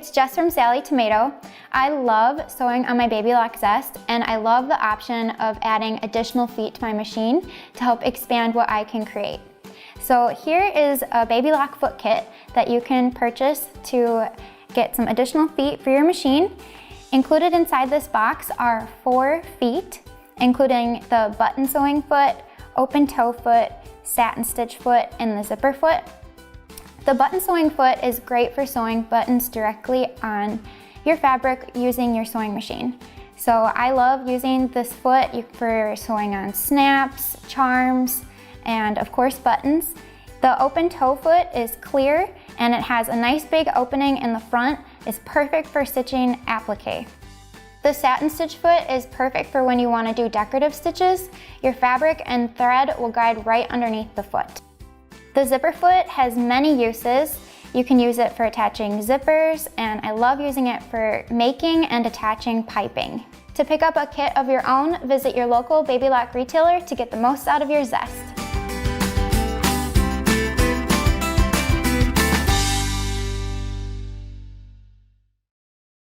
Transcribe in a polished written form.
it's Jess from Sallie Tomato. I love sewing on my Baby Lock Zest, and I love the option of adding additional feet to my machine to help expand what I can create. So here is a Baby Lock foot kit that you can purchase to get some additional feet for your machine. Included inside this box are 4 feet, including the button sewing foot, open toe foot, satin stitch foot, and the zipper foot. The button sewing foot is great for sewing buttons directly on your fabric using your sewing machine. So I love using this foot for sewing on snaps, charms, and of course buttons. The open toe foot is clear and it has a nice big opening in the front. It's perfect for stitching applique. The satin stitch foot is perfect for when you want to do decorative stitches. Your fabric and thread will guide right underneath the foot. The zipper foot has many uses. You can use it for attaching zippers, and I love using it for making and attaching piping. To pick up a kit of your own, visit your local Baby Lock retailer to get the most out of your zest.